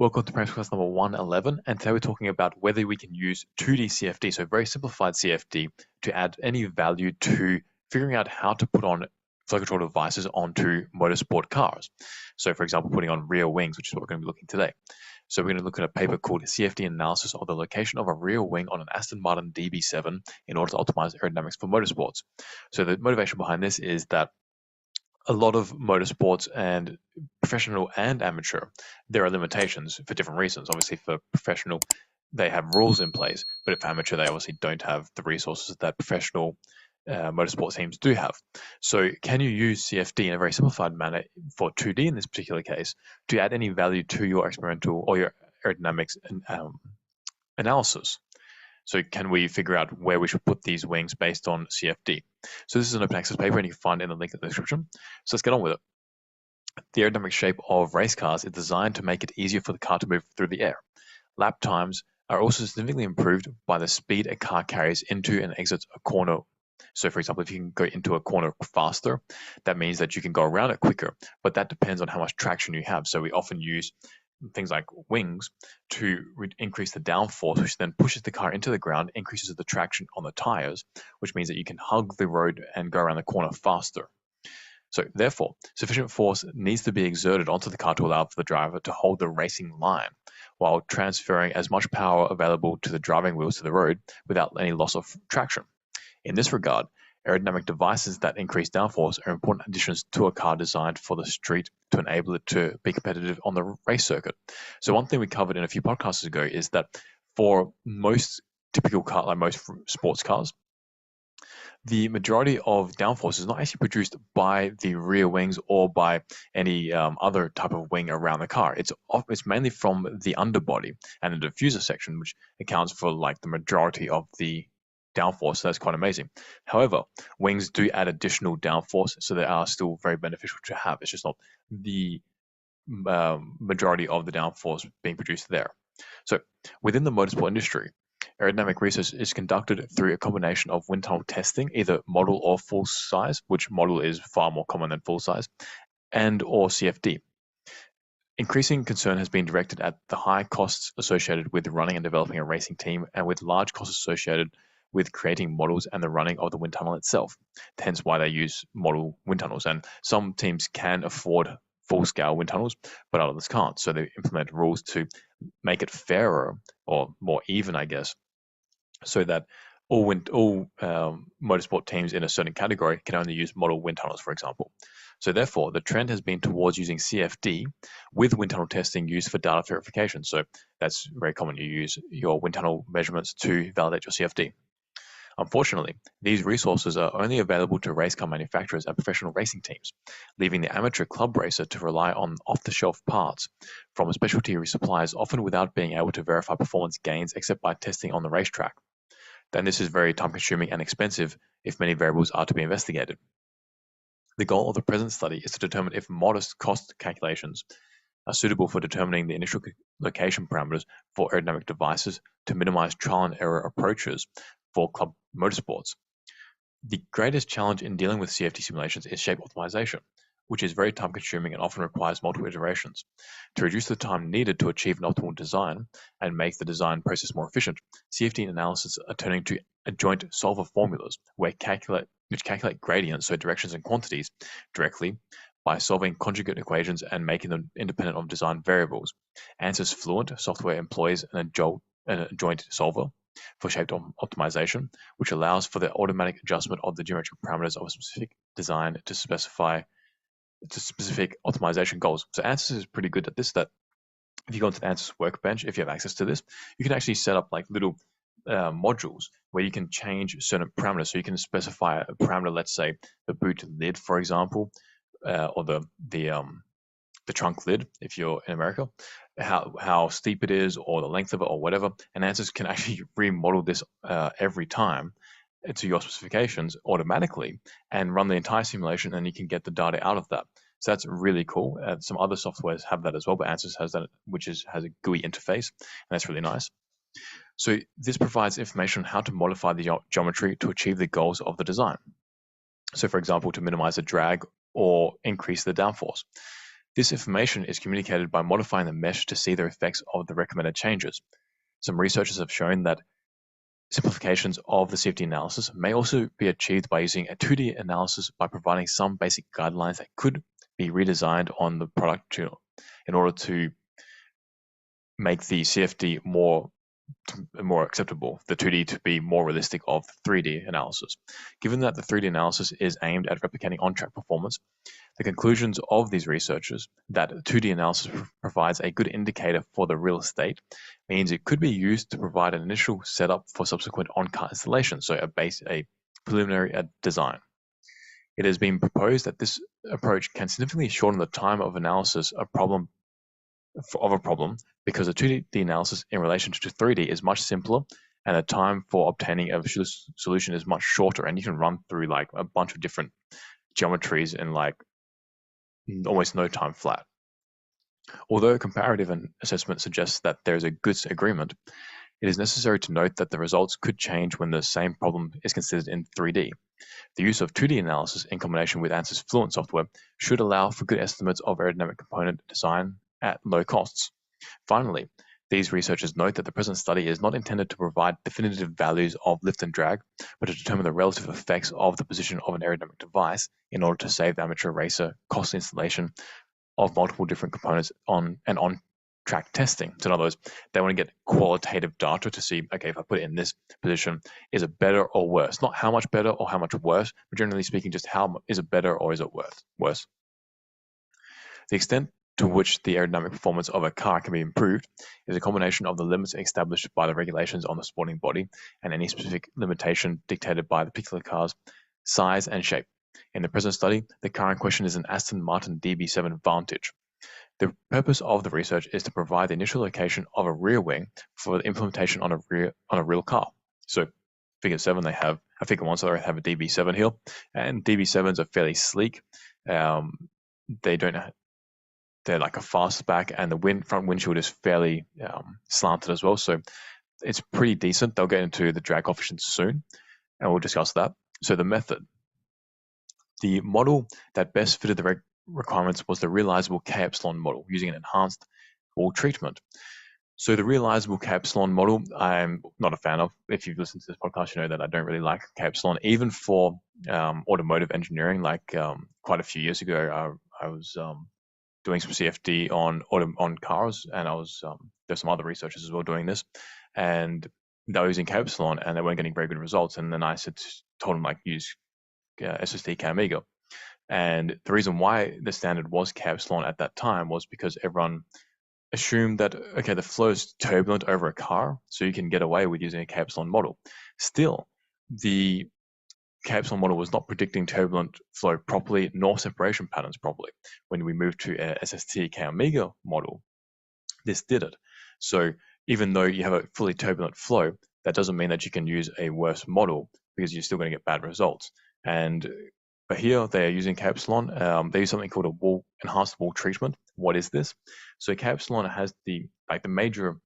Welcome to practice class number 111, and today we're talking about whether we can use 2D CFD, so very simplified CFD, to add any value to figuring out how to put on flow control devices onto motorsport cars. So for example, putting on rear wings, which is what we're going to be looking today. So we're going to look at a paper called CFD Analysis of the Location of a Rear Wing on an Aston Martin DB7 in order to optimize aerodynamics for motorsports. So the motivation behind this is that a lot of motorsports, and professional and amateur, there are limitations for different reasons. Obviously, for professional, they have rules in place, but for amateur, they obviously don't have the resources that professional motorsport teams do have. So can you use CFD in a very simplified manner for 2D in this particular case to add any value to your experimental or your aerodynamics analysis? So can we figure out where we should put these wings based on CFD? So this is an open access paper, and you can find it in the link in the description. So let's get on with it. The aerodynamic shape of race cars is designed to make it easier for the car to move through the air. Lap times are also significantly improved by the speed a car carries into and exits a corner. So for example, if you can go into a corner faster, that means that you can go around it quicker, but that depends on how much traction you have. So we often use things like wings to increase the downforce, which then pushes the car into the ground, increases the traction on the tires, which means that you can hug the road and go around the corner faster. So therefore, sufficient force needs to be exerted onto the car to allow for the driver to hold the racing line while transferring as much power available to the driving wheels to the road without any loss of traction. In this regard, aerodynamic devices that increase downforce are important additions to a car designed for the street to enable it to be competitive on the race circuit. So one thing we covered in a few podcasts ago is that for most typical car, like most sports cars, the majority of downforce is not actually produced by the rear wings or by any other type of wing around the car. It's mainly from the underbody and the diffuser section, which accounts for like the majority of the downforce. So that's quite amazing. However, wings do add additional downforce, so they are still very beneficial to have. It's just not the majority of the downforce being produced there. So within the motorsport industry, aerodynamic research is conducted through a combination of wind tunnel testing, either model or full size, which model is far more common than full size, and or CFD. Increasing concern has been directed at the high costs associated with running and developing a racing team, and with large costs associated with creating models and the running of the wind tunnel itself. Hence why they use model wind tunnels. And some teams can afford full-scale wind tunnels, but others can't. So they implement rules to make it fairer or more even, I guess, so that all motorsport teams in a certain category can only use model wind tunnels, for example. So therefore, the trend has been towards using CFD with wind tunnel testing used for data verification. So that's very common. You use your wind tunnel measurements to validate your CFD. Unfortunately, these resources are only available to race car manufacturers and professional racing teams, leaving the amateur club racer to rely on off-the-shelf parts from specialty suppliers, often without being able to verify performance gains except by testing on the racetrack. Then this is very time-consuming and expensive if many variables are to be investigated. The goal of the present study is to determine if modest cost calculations are suitable for determining the initial location parameters for aerodynamic devices to minimize trial and error approaches for club motorsports. The greatest challenge in dealing with CFD simulations is shape optimization, which is very time-consuming and often requires multiple iterations. To reduce the time needed to achieve an optimal design and make the design process more efficient, CFD analysis are turning to adjoint solver formulas, which calculate gradients, so directions and quantities, directly by solving conjugate equations and making them independent of design variables. ANSYS Fluent software employs an adjoint solver for shape optimization, which allows for the automatic adjustment of the geometric parameters of a specific design to specific optimization goals. So ANSYS is pretty good at this, that if you go into the ANSYS workbench, if you have access to this, you can actually set up like little modules where you can change certain parameters. So you can specify a parameter, let's say the boot lid, for example, or the trunk lid, if you're in America, how steep it is, or the length of it, or whatever. And ANSYS can actually remodel this every time to your specifications automatically and run the entire simulation, and you can get the data out of that. So that's really cool. Some other softwares have that as well, but ANSYS has that, which has a GUI interface, and that's really nice. So this provides information on how to modify the geometry to achieve the goals of the design. So for example, to minimize the drag or increase the downforce. This information is communicated by modifying the mesh to see the effects of the recommended changes. Some researchers have shown that simplifications of the CFD analysis may also be achieved by using a 2D analysis by providing some basic guidelines that could be redesigned on the product in order to make the CFD more acceptable, the 2D to be more realistic of the 3D analysis. Given that the 3D analysis is aimed at replicating on-track performance, the conclusions of these researchers that 2D analysis provides a good indicator for the real estate means it could be used to provide an initial setup for subsequent on-car installation, so a preliminary design. It has been proposed that this approach can significantly shorten the time of analysis of a problem because a 2D analysis in relation to 3D is much simpler and the time for obtaining a solution is much shorter, and you can run through like a bunch of different geometries in like almost no time flat. Although comparative assessment suggests that there is a good agreement, it is necessary to note that the results could change when the same problem is considered in 3D. The use of 2D analysis in combination with ANSYS Fluent software should allow for good estimates of aerodynamic component design at low costs. Finally, these researchers note that the present study is not intended to provide definitive values of lift and drag, but to determine the relative effects of the position of an aerodynamic device in order to save the amateur racer cost installation of multiple different components on-track testing. So in other words, they want to get qualitative data to see, okay, if I put it in this position, is it better or worse? Not how much better or how much worse, but generally speaking, just how is it better or is it worse? The extent to which the aerodynamic performance of a car can be improved is a combination of the limits established by the regulations on the sporting body and any specific limitation dictated by the particular car's size and shape. In the present study, the car in question is an Aston Martin DB7 Vantage. The purpose of the research is to provide the initial location of a rear wing for the implementation on a real car. So figure 7, they have a figure 1, so they have a DB7 here, and DB7s are fairly sleek. They're like a fastback, and the front windshield is fairly slanted as well, so it's pretty decent. They'll get into the drag coefficients soon, and we'll discuss that. So the method. The model that best fitted the requirements was the realizable K-epsilon model using an enhanced wall treatment. So the realizable K-epsilon model, I'm not a fan of. If you've listened to this podcast, you know that I don't really like K-epsilon, even for automotive engineering. Like quite a few years ago, I was doing some CFD on cars, and there's some other researchers as well doing this, and they were using K-epsilon, and they weren't getting very good results. And then I told them like use SSD K-Amiga. And the reason why the standard was K-epsilon at that time was because everyone assumed that, okay, the flow is turbulent over a car, so you can get away with using a K-epsilon model. Still, the K-epsilon model was not predicting turbulent flow properly, nor separation patterns properly. When we moved to a SST K-Amiga model, this did it. So even though you have a fully turbulent flow, that doesn't mean that you can use a worse model, because you're still going to get bad results. But here they are using K-epsilon. They use something called a enhanced wall treatment. What is this? So K-epsilon has the major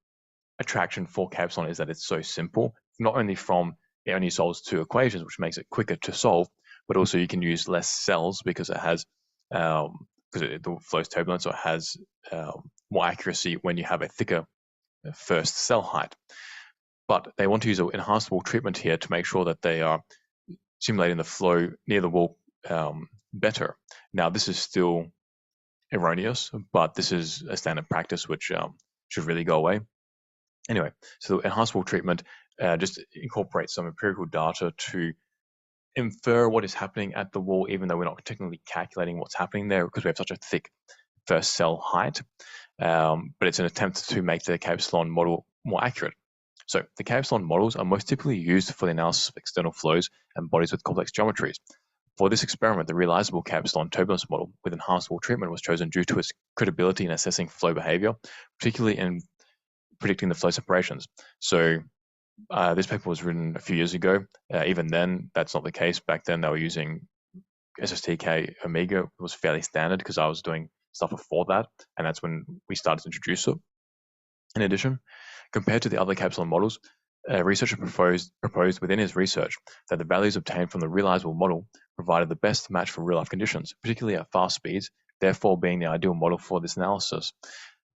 attraction for K-epsilon is that it's so simple. Not only from it only solves 2 equations, which makes it quicker to solve, but also you can use less cells because it has the flow is turbulent, so it has more accuracy when you have a thicker first cell height. But they want to use an enhanced wall treatment here to make sure that they are simulating the flow near the wall better. Now, this is still erroneous, but this is a standard practice which should really go away. Anyway, so the enhanced wall treatment just incorporates some empirical data to infer what is happening at the wall, even though we're not technically calculating what's happening there because we have such a thick first cell height. But it's an attempt to make the K-epsilon model more accurate. So the K-epsilon models are most typically used for the analysis of external flows and bodies with complex geometries. For this experiment, the realizable K-epsilon turbulence model with enhanced wall treatment was chosen due to its credibility in assessing flow behavior, particularly in predicting the flow separations. So this paper was written a few years ago. Even then, that's not the case. Back then, they were using SSTK Amiga. It was fairly standard because I was doing stuff before that, and that's when we started to introduce it. In addition, compared to the other K-epsilon models, a researcher proposed within his research that the values obtained from the realizable model provided the best match for real-life conditions, particularly at fast speeds, therefore being the ideal model for this analysis.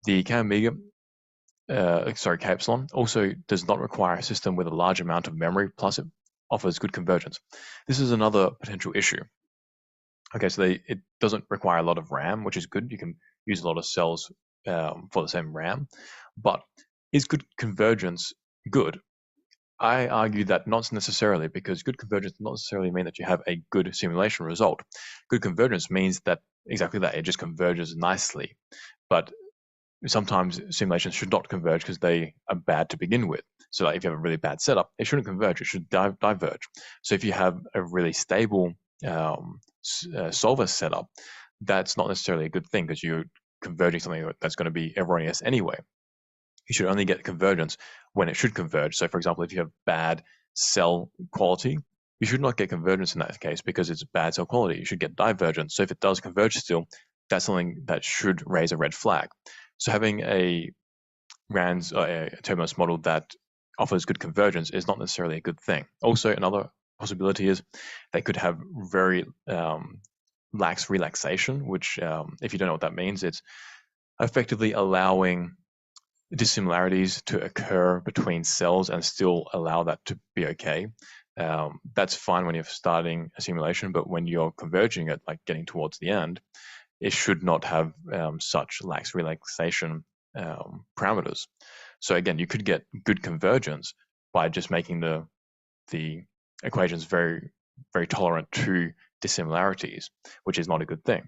The K-epsilon also does not require a system with a large amount of memory, plus it offers good convergence. This is another potential issue. Okay, so it doesn't require a lot of RAM, which is good. You can use a lot of cells for the same RAM, but is good convergence good? I argue that not necessarily, because good convergence does not necessarily mean that you have a good simulation result. Good convergence means that exactly that, it just converges nicely. But sometimes simulations should not converge because they are bad to begin with. So like if you have a really bad setup, it shouldn't converge, it should diverge. So if you have a really stable solver setup, that's not necessarily a good thing because you're converging something that's going to be erroneous anyway. You should only get convergence when it should converge. So for example, if you have bad cell quality, you should not get convergence in that case because it's bad cell quality. You should get divergence. So if it does converge still, that's something that should raise a red flag. So having a RANS or a turbulence model that offers good convergence is not necessarily a good thing. Also, another possibility is they could have very lax relaxation, which if you don't know what that means, it's effectively allowing dissimilarities to occur between cells and still allow that to be okay. That's fine when you're starting a simulation, but when you're converging it, like getting towards the end, it should not have such lax relaxation parameters. So again, you could get good convergence by just making the equations very, very tolerant to dissimilarities, which is not a good thing.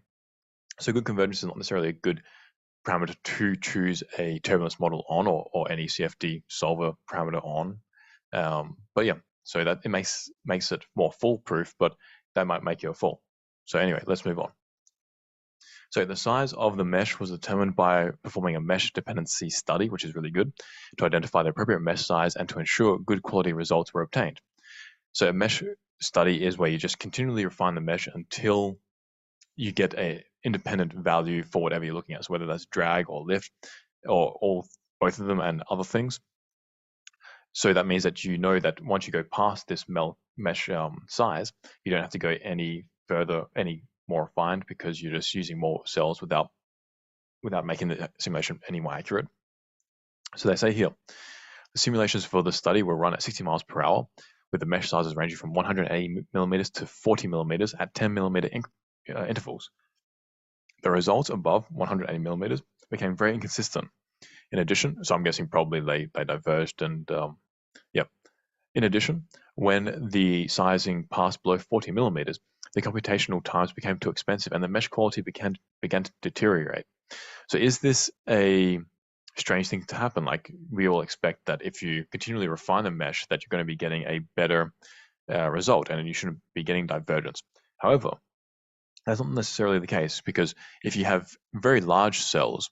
So good convergence is not necessarily a good parameter to choose a turbulence model on, or any CFD solver parameter on. But yeah, so that it makes it more foolproof, but that might make you a fool. So anyway, let's move on. So the size of the mesh was determined by performing a mesh dependency study, which is really good, to identify the appropriate mesh size and to ensure good quality results were obtained. So a mesh study is where you just continually refine the mesh until you get a independent value for whatever you're looking at, so whether that's drag or lift or both of them and other things. So that means that you know that once you go past this mesh size, you don't have to go any further, any more refined, because you're just using more cells without making the simulation any more accurate. So they say here, the simulations for the study were run at 60 miles per hour, with the mesh sizes ranging from 180 millimeters to 40 millimeters at 10 millimeter intervals. The results above 180 millimeters became very inconsistent. In addition, so I'm guessing probably they diverged, and in addition, when the sizing passed below 40 millimeters, the computational times became too expensive and the mesh quality began to deteriorate. So is this a strange thing to happen? Like, we all expect that if you continually refine the mesh, that you're going to be getting a better result and you shouldn't be getting divergence. However, that's not necessarily the case, because if you have very large cells,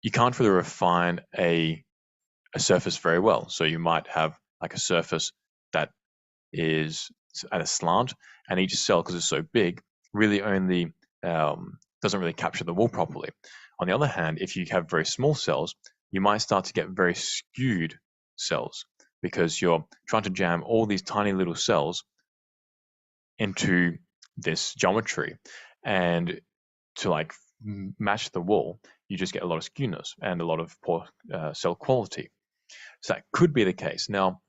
you can't really refine a surface very well. So you might have like a surface that is at a slant, and each cell, because it's so big, really only doesn't really capture the wall properly. On the other hand, if you have very small cells, you might start to get very skewed cells, because you're trying to jam all these tiny little cells into this geometry, and to like match the wall, you just get a lot of skewness and a lot of poor cell quality. So that could be the case. Now,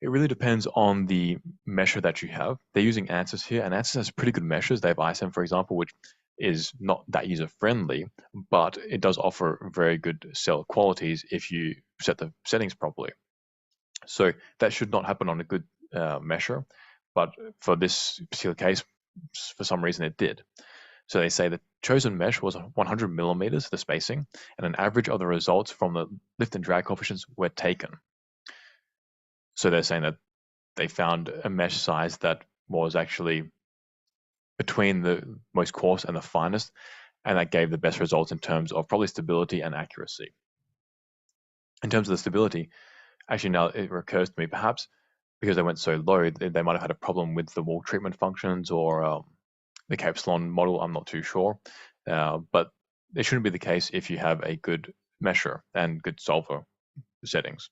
it really depends on the mesher that you have. They're using ANSYS here, and ANSYS has pretty good meshers. They have ISM, for example, which is not that user-friendly, but it does offer very good cell qualities if you set the settings properly. So that should not happen on a good mesher, but for this particular case, for some reason it did. So they say the chosen mesh was 100 millimeters, the spacing, and an average of the results from the lift and drag coefficients were taken. So they're saying that they found a mesh size that was actually between the most coarse and the finest, and that gave the best results in terms of probably stability and accuracy. In terms of the stability, actually now it recurs to me, perhaps because they went so low, they might have had a problem with the wall treatment functions, or the K-epsilon model, I'm not too sure. But it shouldn't be the case if you have a good mesher and good solver settings.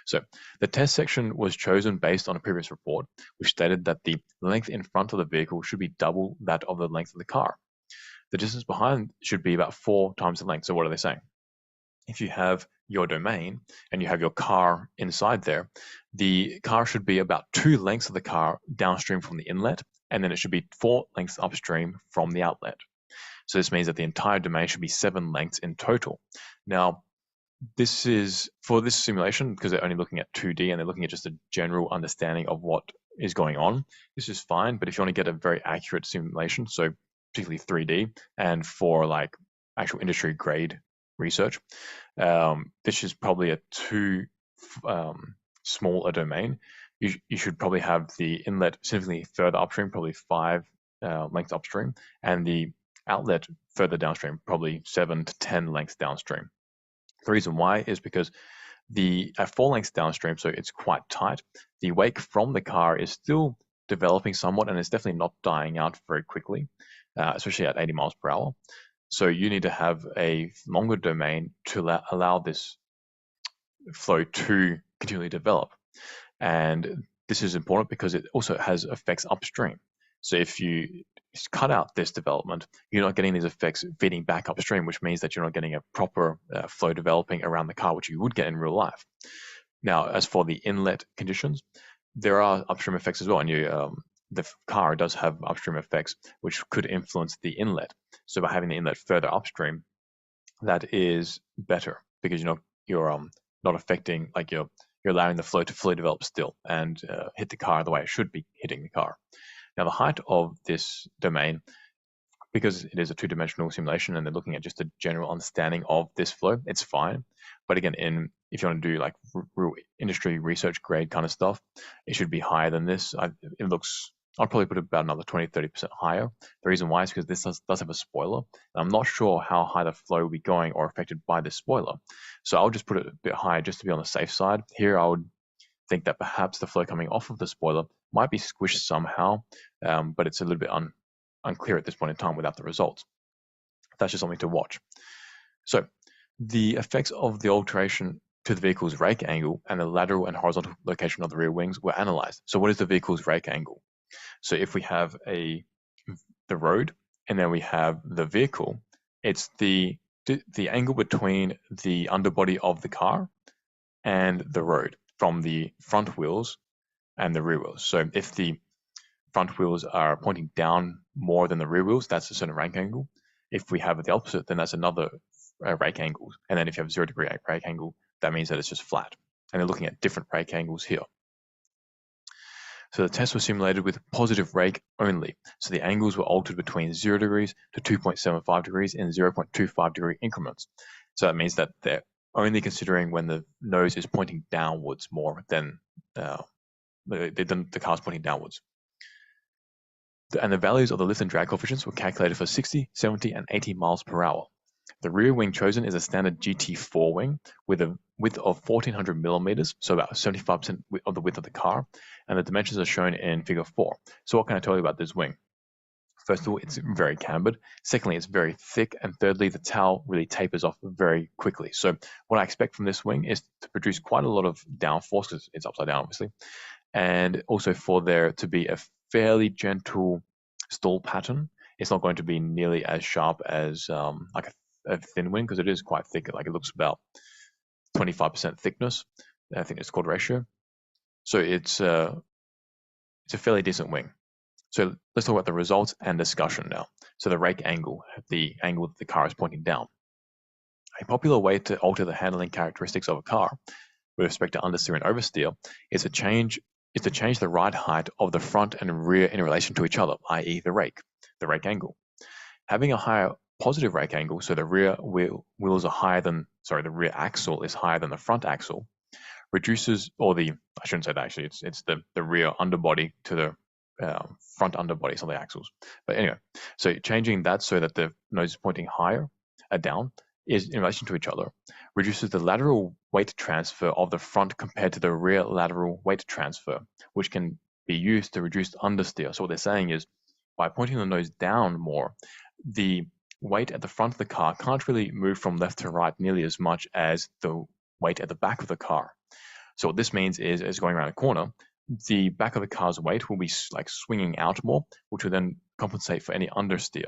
So the test section was chosen based on a previous report, which stated that the length in front of the vehicle should be double that of the length of the car. the distance behind should be about 4 times the length. So what are they saying? If you have your domain and you have your car inside there, the car should be about 2 lengths of the car downstream from the inlet, and then it should be 4 lengths upstream from the outlet. So this means that the entire domain should be 7 lengths in total. Now, this is for this simulation, because they're only looking at 2D and they're looking at just a general understanding of what is going on. This is fine, but if you want to get a very accurate simulation, so particularly 3D, and for like actual industry grade research, this is probably a too small a domain. You should probably have the inlet significantly further upstream, probably 5 lengths upstream, and the outlet further downstream, probably 7 to 10 lengths downstream. The reason why is because at 4 lengths downstream, so it's quite tight, the wake from the car is still developing somewhat, and it's definitely not dying out very quickly, especially at 80 miles per hour. So you need to have a longer domain to allow this flow to continually develop. And this is important because it also has effects upstream. So if you cut out this development, you're not getting these effects feeding back upstream, which means that you're not getting a proper flow developing around the car, which you would get in real life. Now, as for the inlet conditions, there are upstream effects as well, and the car does have upstream effects which could influence the inlet. So by having the inlet further upstream, that is better because you're not affecting, like you're allowing the flow to fully develop still and hit the car the way it should be hitting the car. Now, the height of this domain, because it is a 2-dimensional simulation and they're looking at just a general understanding of this flow, it's fine. But again, if you want to do like real industry research grade kind of stuff, it should be higher than this. I'll probably put it about another 20-30% higher. The reason why is because this does have a spoiler. And I'm not sure how high the flow will be going or affected by this spoiler. So I'll just put it a bit higher just to be on the safe side. Here, I would think that perhaps the flow coming off of the spoiler might be squished somehow, but it's a little bit unclear at this point in time without the results. That's just something to watch. So the effects of the alteration to the vehicle's rake angle and the lateral and horizontal location of the rear wings were analyzed. So what is the vehicle's rake angle? So if we have the road and then we have the vehicle, it's the angle between the underbody of the car and the road from the front wheels and the rear wheels. So if the front wheels are pointing down more than the rear wheels, that's a certain rake angle. If we have the opposite, then that's another rake angle. And then if you have 0-degree rake angle, that means that it's just flat. And they're looking at different rake angles here. So the test was simulated with positive rake only. So the angles were altered between 0 degrees to 2.75 degrees in 0.25 degree increments. So that means that they're only considering when the nose is pointing downwards more than the car's pointing downwards. And the values of the lift and drag coefficients were calculated for 60, 70, and 80 miles per hour. The rear wing chosen is a standard GT4 wing with a width of 1400 millimeters, so about 75% of the width of the car, and the dimensions are shown in figure 4. So what can I tell you about this wing? First of all, it's very cambered. Secondly, it's very thick. And thirdly, the tail really tapers off very quickly. So what I expect from this wing is to produce quite a lot of downforce, because it's upside down, obviously, and also for there to be a fairly gentle stall pattern. It's not going to be nearly as sharp as like a thin wing, because it is quite thick. Like it looks about 25% thickness. I think it's called ratio. So it's a fairly decent wing. So let's talk about the results and discussion now. So the rake angle, the angle that the car is pointing down. A popular way to alter the handling characteristics of a car with respect to understeer and oversteer is to change the ride height of the front and rear in relation to each other, i.e. the rake angle. Having a higher positive rake angle, so the rear wheels are higher than, the rear axle is higher than the front axle, reduces, or I shouldn't say that actually, it's the rear underbody to the front underbody, on the axles. But anyway, so changing that so that the nose is pointing higher, down, is in relation to each other, reduces the lateral weight transfer of the front compared to the rear lateral weight transfer, which can be used to reduce understeer. So what they're saying is, by pointing the nose down more, the weight at the front of the car can't really move from left to right nearly as much as the weight at the back of the car. So what this means is, as going around a corner, the back of the car's weight will be like swinging out more, which will then compensate for any understeer.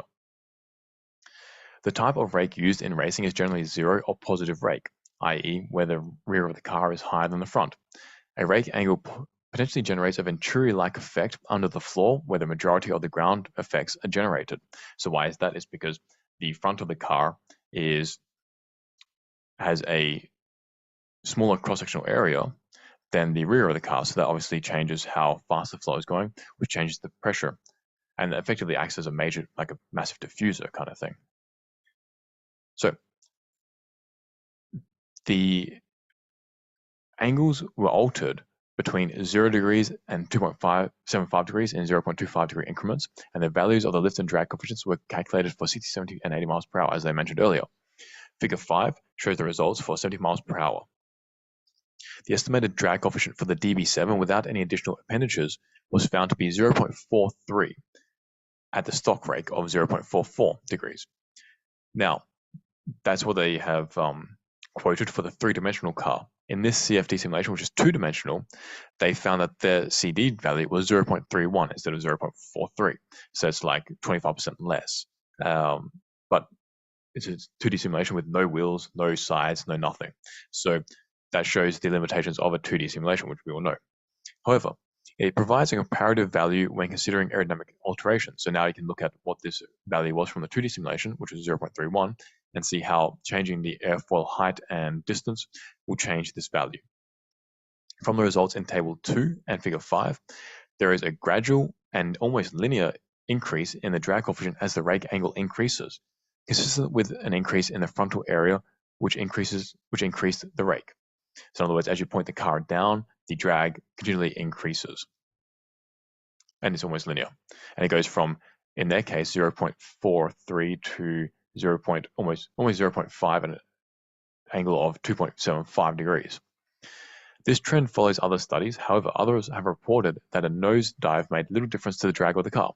The type of rake used in racing is generally zero or positive rake, i.e. where the rear of the car is higher than the front. A rake angle potentially generates a Venturi-like effect under the floor where the majority of the ground effects are generated. So why is that? It's because the front of the car has a smaller cross-sectional area than the rear of the car. So that obviously changes how fast the flow is going, which changes the pressure and effectively acts as a massive diffuser kind of thing. So the angles were altered between 0 degrees and 2.75 degrees in 0.25 degree increments, and the values of the lift and drag coefficients were calculated for 60, 70, and 80 miles per hour, as I mentioned earlier. Figure 5 shows the results for 70 miles per hour. The estimated drag coefficient for the DB7 without any additional appendages was found to be 0.43 at the stock rake of 0.44 degrees. Now, that's what they have quoted for the three-dimensional car. In this CFD simulation, which is two-dimensional, they found that their CD value was 0.31 instead of 0.43. So it's like 25% less. But it's a 2D simulation with no wheels, no sides, no nothing. So that shows the limitations of a 2D simulation, which we all know. However, it provides a comparative value when considering aerodynamic alterations. So now you can look at what this value was from the 2D simulation, which was 0.31, and see how changing the airfoil height and distance will change this value. From the results in Table 2 and Figure 5, there is a gradual and almost linear increase in the drag coefficient as the rake angle increases, consistent with an increase in the frontal area, which increased the rake. So in other words, as you point the car down, the drag continually increases. And it's almost linear. And it goes from, in their case, 0.43 to almost 0.5 and an angle of 2.75 degrees. This trend follows other studies. However, others have reported that a nose dive made little difference to the drag of the car,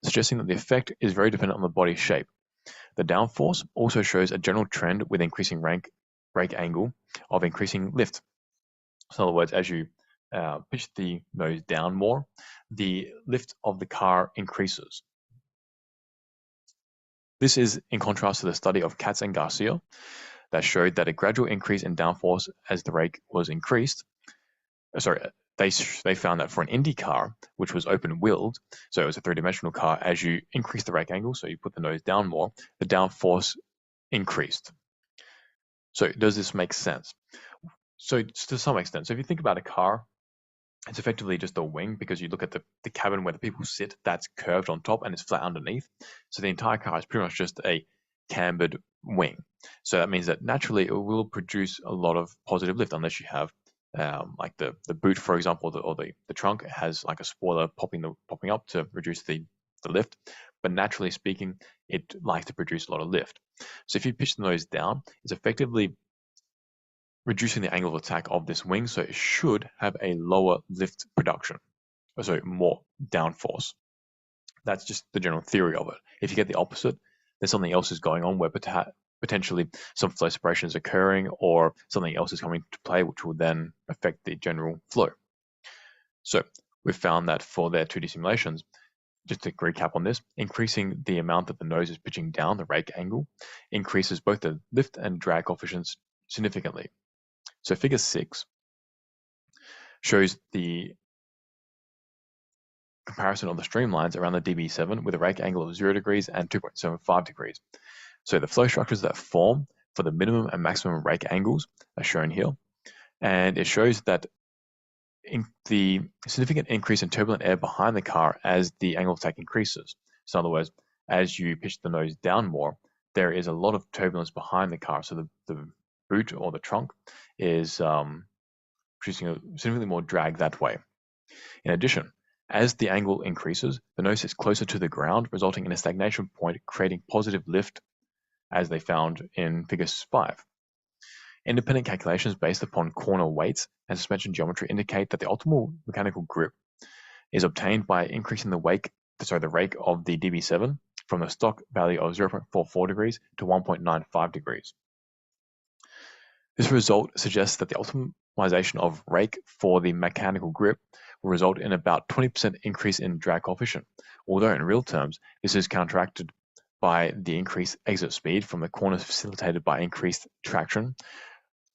suggesting that the effect is very dependent on the body shape. The downforce also shows a general trend with increasing rake angle of increasing lift. So in other words, as you pitch the nose down more, the lift of the car increases. This is in contrast to the study of Katz and Garcia that showed that a gradual increase in downforce as the rake was increased. They found that for an Indy car, which was open-wheeled, so it was a three-dimensional car, as you increase the rake angle, so you put the nose down more, the downforce increased. So does this make sense? So to some extent, so if you think about a car, it's effectively just a wing because you look at the cabin where the people sit, that's curved on top and it's flat underneath. So the entire car is pretty much just a cambered wing. So that means that naturally it will produce a lot of positive lift unless you have like the boot, for example, or the trunk has like a spoiler popping up to reduce the lift. But naturally speaking, it likes to produce a lot of lift. So if you pitch the nose down, it's effectively reducing the angle of attack of this wing, so it should have a lower lift production, so more downforce. That's just the general theory of it. If you get the opposite, then something else is going on where potentially some flow separation is occurring or something else is coming to play, which will then affect the general flow. So we've found that for their 2D simulations, just to recap on this, increasing the amount that the nose is pitching down, the rake angle, increases both the lift and drag coefficients significantly. So figure 6 shows the comparison of the streamlines around the DB7 with a rake angle of 0 degrees and 2.75 degrees. So the flow structures that form for the minimum and maximum rake angles are shown here. And it shows that the significant increase in turbulent air behind the car as the angle of attack increases. So in other words, as you pitch the nose down more, there is a lot of turbulence behind the car. So the boot or the trunk is producing a significantly more drag that way. In addition, as the angle increases, the nose is closer to the ground, resulting in a stagnation point, creating positive lift, as they found in Figure 5. Independent calculations based upon corner weights and suspension geometry indicate that the optimal mechanical grip is obtained by increasing the rake of the DB7 from the stock value of 0.44 degrees to 1.95 degrees. This result suggests that the optimization of rake for the mechanical grip will result in about 20% increase in drag coefficient, although in real terms, this is counteracted by the increased exit speed from the corners facilitated by increased traction.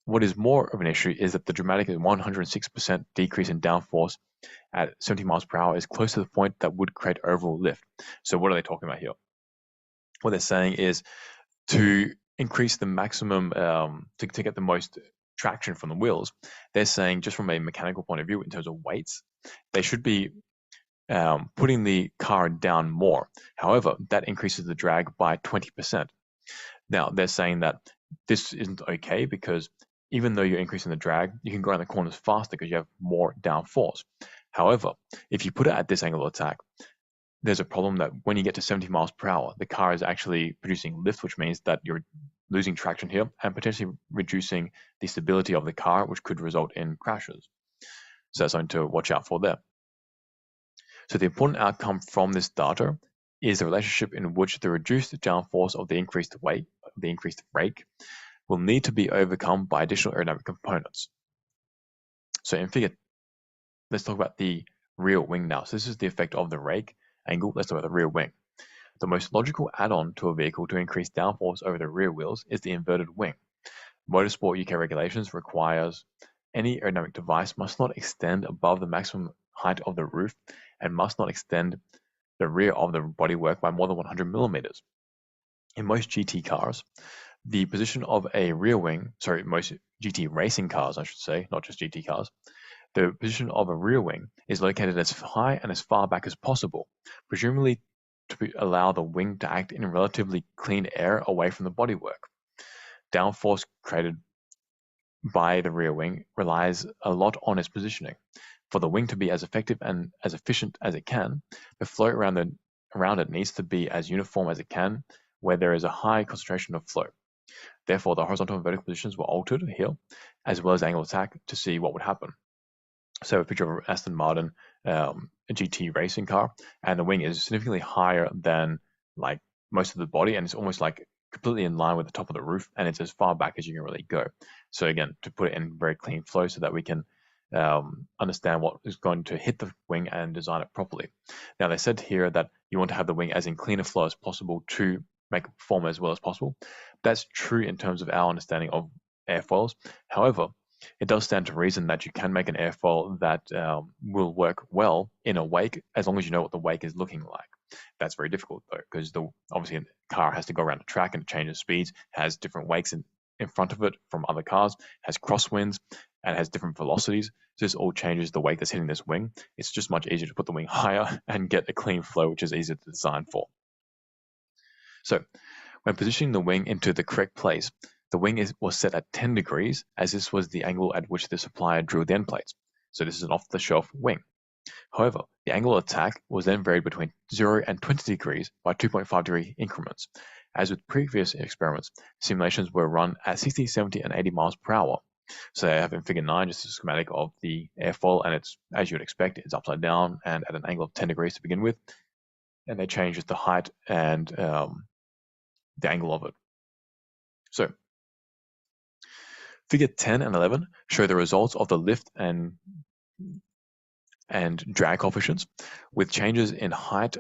What is more of an issue is that the dramatic 106% decrease in downforce at 70 miles per hour is close to the point that would create overall lift. So what are they talking about here? What they're saying is to increase the maximum, to get the most traction from the wheels, they're saying just from a mechanical point of view in terms of weights, they should be putting the car down more. However, that increases the drag by 20%. Now, they're saying that this isn't okay because even though you're increasing the drag, you can go around the corners faster because you have more downforce. However, if you put it at this angle of attack, there's a problem that when you get to 70 miles per hour, the car is actually producing lift, which means that you're losing traction here and potentially reducing the stability of the car, which could result in crashes. So that's something to watch out for there. So the important outcome from this data is the relationship in which the reduced downforce of the increased weight, the increased rake, will need to be overcome by additional aerodynamic components. So in figure, let's talk about the rear wing now. So this is the effect of the rake angle. Let's talk about the rear wing. The most logical add-on to a vehicle to increase downforce over the rear wheels is the inverted wing. Motorsport UK regulations requires any aerodynamic device must not extend above the maximum height of the roof and must not extend the rear of the bodywork by more than 100 millimeters. In most GT cars, the position of a rear wing, most GT racing cars, I should say, not just GT cars, the position of a rear wing is located as high and as far back as possible, presumably to allow the wing to act in relatively clean air away from the bodywork. Downforce created by the rear wing relies a lot on its positioning. For the wing to be as effective and as efficient as it can, the flow around it needs to be as uniform as it can, where there is a high concentration of flow. Therefore, the horizontal and vertical positions were altered here, as well as angle of attack, to see what would happen. So a picture of Aston Martin, a GT racing car, and the wing is significantly higher than like most of the body, and it's almost like completely in line with the top of the roof, and it's as far back as you can really go. So again, to put it in very clean flow so that we can understand what is going to hit the wing and design it properly. Now, they said here that you want to have the wing as in clean a flow as possible to make it perform as well as possible. That's true in terms of our understanding of airfoils. However, it does stand to reason that you can make an airfoil that will work well in a wake as long as you know what the wake is looking like. That's very difficult though, because obviously a car has to go around the track and it changes speeds, has different wakes in front of it from other cars, has crosswinds, and has different velocities. So this all changes the wake that's hitting this wing. It's just much easier to put the wing higher and get a clean flow, which is easier to design for. So when positioning the wing into the correct place, the wing was set at 10 degrees, as this was the angle at which the supplier drilled the end plates. So this is an off-the-shelf wing. However, the angle of attack was then varied between 0 and 20 degrees by 2.5 degree increments. As with previous experiments, simulations were run at 60, 70, and 80 miles per hour. So I have in figure 9 just a schematic of the airfoil, and it's, as you would expect, it's upside down and at an angle of 10 degrees to begin with. And they change just the height and the angle of it. So figure 10 and 11 show the results of the lift and drag coefficients with changes in height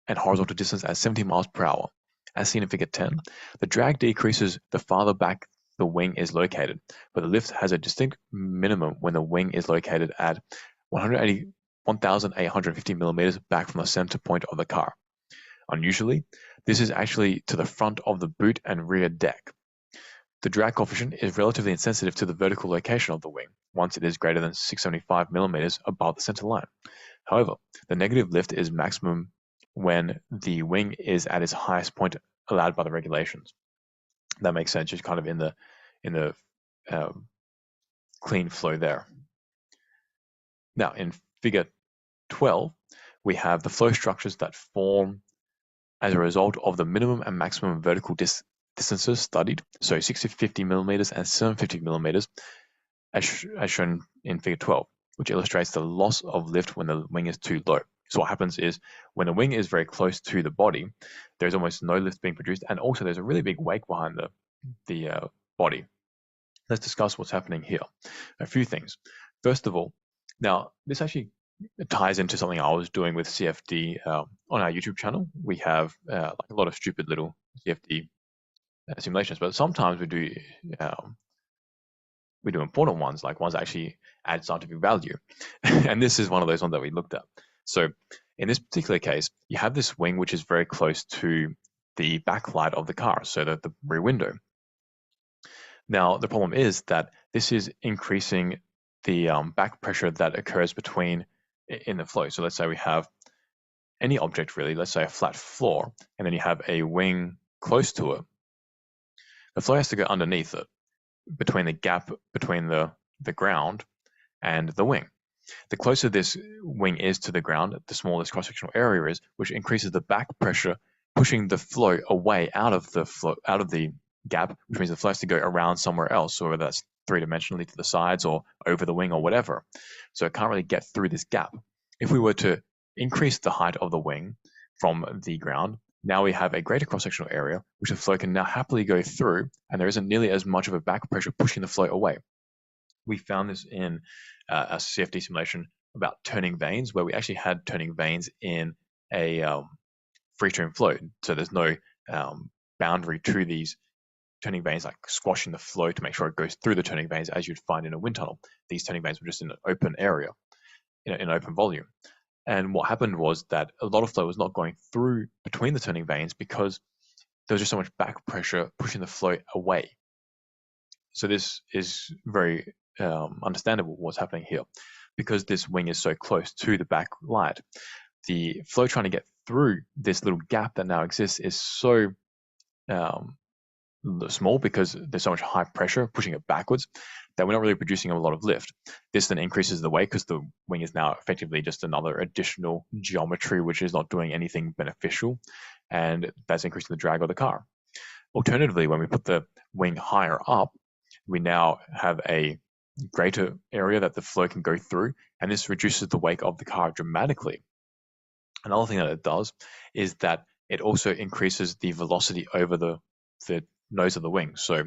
and horizontal distance at 70 miles per hour. As seen in figure 10, the drag decreases the farther back the wing is located, but the lift has a distinct minimum when the wing is located at 1,850 millimeters back from the center point of the car. Unusually, this is actually to the front of the boot and rear deck. The drag coefficient is relatively insensitive to the vertical location of the wing, once it is greater than 675 millimeters above the center line. However, the negative lift is maximum when the wing is at its highest point allowed by the regulations. That makes sense, just kind of in the clean flow there. Now, in figure 12, we have the flow structures that form as a result of the minimum and maximum vertical distances studied, so 650 millimeters and 750 millimeters, as shown in figure 12, which illustrates the loss of lift when the wing is too low. So what happens is when the wing is very close to the body, there's almost no lift being produced, and also there's a really big wake behind the body. Let's discuss what's happening here. A few things. First of all, now this actually ties into something I was doing with CFD on our YouTube channel. We have like a lot of stupid little CFD simulations, but sometimes we do important ones, like ones that actually add scientific value. And this is one of those ones that we looked at. So in this particular case, you have this wing which is very close to the backlight of the car, so the rear window. Now, the problem is that this is increasing the back pressure that occurs in the flow. So let's say we have any object really, let's say a flat floor, and then you have a wing close to it. The flow has to go underneath it, between the gap between the ground and the wing. The closer this wing is to the ground, the smaller this cross-sectional area is, which increases the back pressure, pushing the flow away out of the gap, which means the flow has to go around somewhere else, so whether that's three-dimensionally to the sides or over the wing or whatever. So it can't really get through this gap. If we were to increase the height of the wing from the ground, now we have a greater cross-sectional area, which the flow can now happily go through, and there isn't nearly as much of a back pressure pushing the flow away. We found this in a CFD simulation about turning vanes, where we actually had turning vanes in a free stream flow. So there's no boundary to these turning vanes, like squashing the flow to make sure it goes through the turning vanes as you'd find in a wind tunnel. These turning vanes were just in an open area, in an open volume. And what happened was that a lot of flow was not going through between the turning vanes because there was just so much back pressure pushing the flow away. So this is very understandable what's happening here. Because this wing is so close to the back light, the flow trying to get through this little gap that now exists is so small because there's so much high pressure pushing it backwards that we're not really producing a lot of lift. This then increases the weight because the wing is now effectively just another additional geometry which is not doing anything beneficial, and that's increasing the drag of the car. Alternatively, when we put the wing higher up, we now have a greater area that the flow can go through, and this reduces the weight of the car dramatically. Another thing that it does is that it also increases the velocity over the nose of the wing. So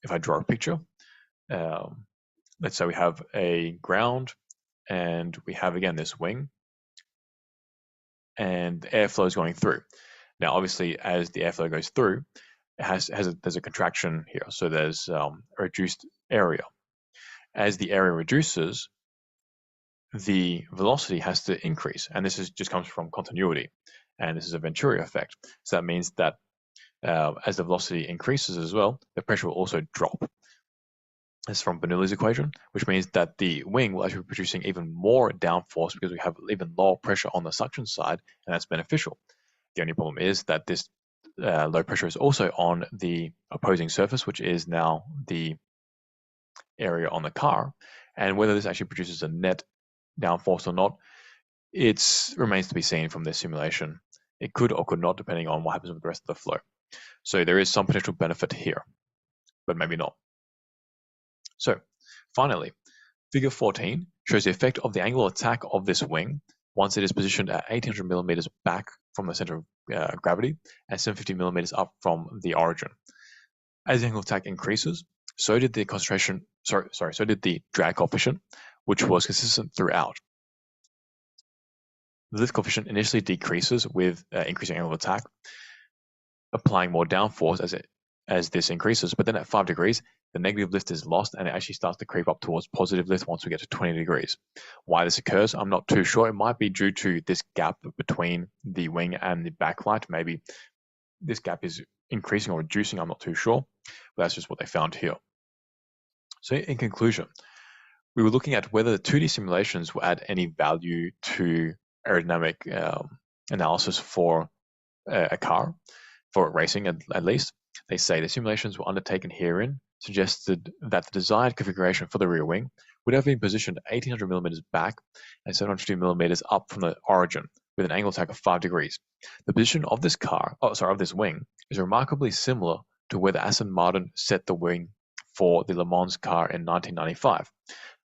if I draw a picture, let's say we have a ground and we have again this wing and airflow is going through. Now obviously as the airflow goes through, there's a contraction here, so there's a reduced area. As the area reduces, the velocity has to increase, and this just comes from continuity, and this is a Venturi effect. So that means that as the velocity increases as well, the pressure will also drop. This is from Bernoulli's equation, which means that the wing will actually be producing even more downforce because we have even lower pressure on the suction side, and that's beneficial. The only problem is that this low pressure is also on the opposing surface, which is now the area on the car, and whether this actually produces a net downforce or not, it remains to be seen from this simulation. It could or could not, depending on what happens with the rest of the flow. So there is some potential benefit here, but maybe not. So finally, figure 14 shows the effect of the angle of attack of this wing once it is positioned at 1800 millimeters back from the center of gravity and 750 millimeters up from the origin. As the angle of attack increases, so did the drag coefficient, which was consistent throughout. The lift coefficient initially decreases with increasing angle of attack, applying more downforce as this increases, but then at 5 degrees, the negative lift is lost and it actually starts to creep up towards positive lift once we get to 20 degrees. Why this occurs, I'm not too sure. It might be due to this gap between the wing and the backlight. Maybe this gap is increasing or reducing, I'm not too sure, but that's just what they found here. So in conclusion, we were looking at whether the 2D simulations will add any value to aerodynamic analysis for a car, for racing at least. They say the simulations were undertaken herein suggested that the desired configuration for the rear wing would have been positioned 1800 millimeters back and 750 millimeters up from the origin with an angle attack of 5 degrees. The position of this wing is remarkably similar to where the Aston Martin set the wing for the Le Mans car in 1995,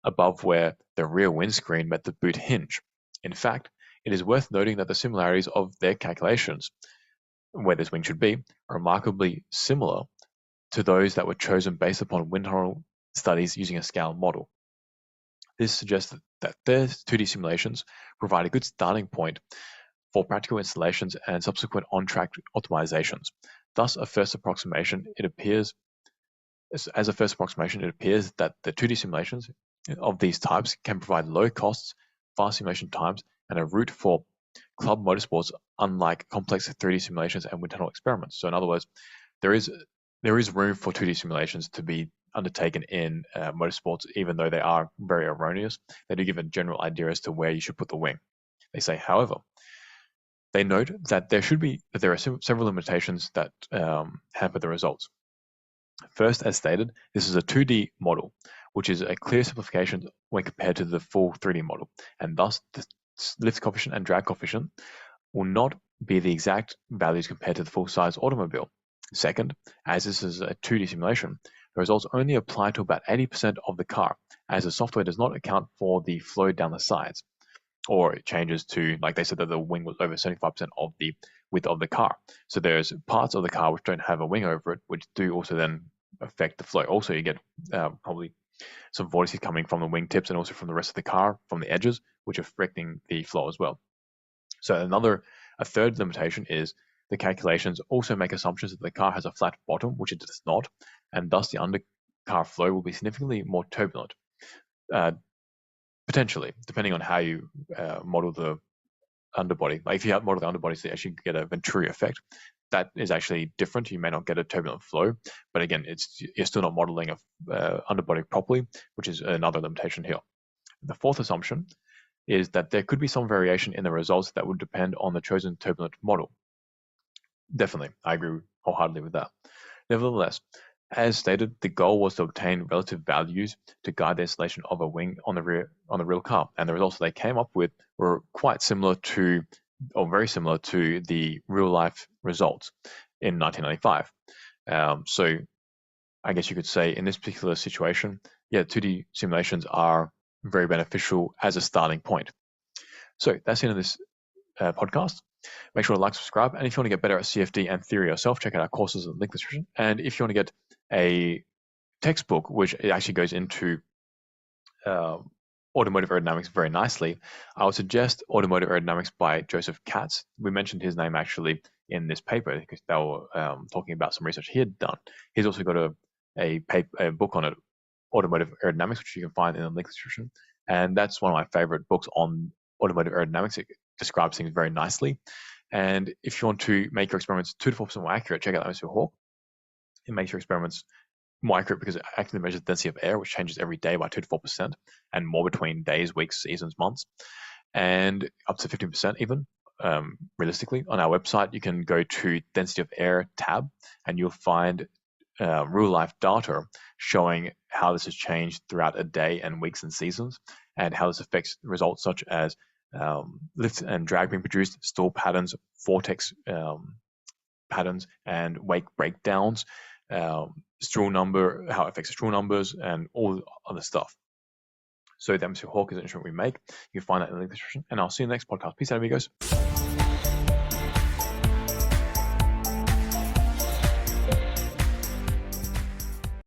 above where the rear windscreen met the boot hinge. In fact, it is worth noting that the similarities of their calculations, where this wing should be, are remarkably similar to those that were chosen based upon wind tunnel studies using a scale model. This suggests that their 2D simulations provide a good starting point for practical installations and subsequent on-track optimizations. Thus, as a first approximation, it appears that the 2D simulations of these types can provide low costs, fast simulation times, and a route for club motorsports, unlike complex 3D simulations and wind tunnel experiments. So in other words, there is room for 2D simulations to be undertaken in motorsports, even though they are very erroneous. They do give a general idea as to where you should put the wing. They say, however, they note that there are several limitations that hamper the results. First, as stated, this is a 2D model, which is a clear simplification when compared to the full 3D model, and thus the lift coefficient and drag coefficient will not be the exact values compared to the full-size automobile. Second, as this is a 2D simulation, the results only apply to about 80% of the car, as the software does not account for the flow down the sides, or it changes to, like they said, that the wing was over 75% of the width of the car. So there's parts of the car which don't have a wing over it, which do also then affect the flow. Also, you get probably some vortices coming from the wingtips and also from the rest of the car, from the edges, which are affecting the flow as well. So a third limitation is the calculations also make assumptions that the car has a flat bottom, which it does not, and thus the undercar flow will be significantly more turbulent. Potentially, depending on how you model the underbody. Like if you model the underbody, so you actually get a Venturi effect. That is actually different. You may not get a turbulent flow, but again, you're still not modeling a underbody properly, which is another limitation here. The fourth assumption is that there could be some variation in the results that would depend on the chosen turbulent model. Definitely, I agree wholeheartedly with that. Nevertheless, as stated, the goal was to obtain relative values to guide the installation of a wing on the real car, and the results they came up with were quite similar to, or very similar to, the real-life results in 1995. So I guess you could say in this particular situation, yeah, 2D simulations are very beneficial as a starting point. So that's the end of this podcast. Make sure to like, subscribe, and if you want to get better at CFD and theory yourself, check out our courses in the link description. And if you want to get a textbook, which it actually goes into automotive aerodynamics very nicely, I would suggest Automotive Aerodynamics by Joseph Katz. We mentioned his name actually in this paper because they were talking about some research he had done. He's also got a book on it, Automotive Aerodynamics, which you can find in the link description. And that's one of my favorite books on automotive aerodynamics. It describes things very nicely. And if you want to make your experiments 2 to 4% more accurate, check out Atmosphere Hawk. It makes your experiments more accurate because it actually measures the density of air, which changes every day by 2 to 4%, and more between days, weeks, seasons, months, and up to 15% even. Realistically, on our website, you can go to Density of Air tab, and you'll find real-life data showing how this has changed throughout a day and weeks and seasons, and how this affects results such as lift and drag being produced, stall patterns, vortex patterns, and wake breakdowns, straw number, how it affects the straw numbers, and all other stuff. So the Atmosphere Hawk is an instrument we make. You can find that in the link description, and I'll see you in the next podcast. Peace out, amigos.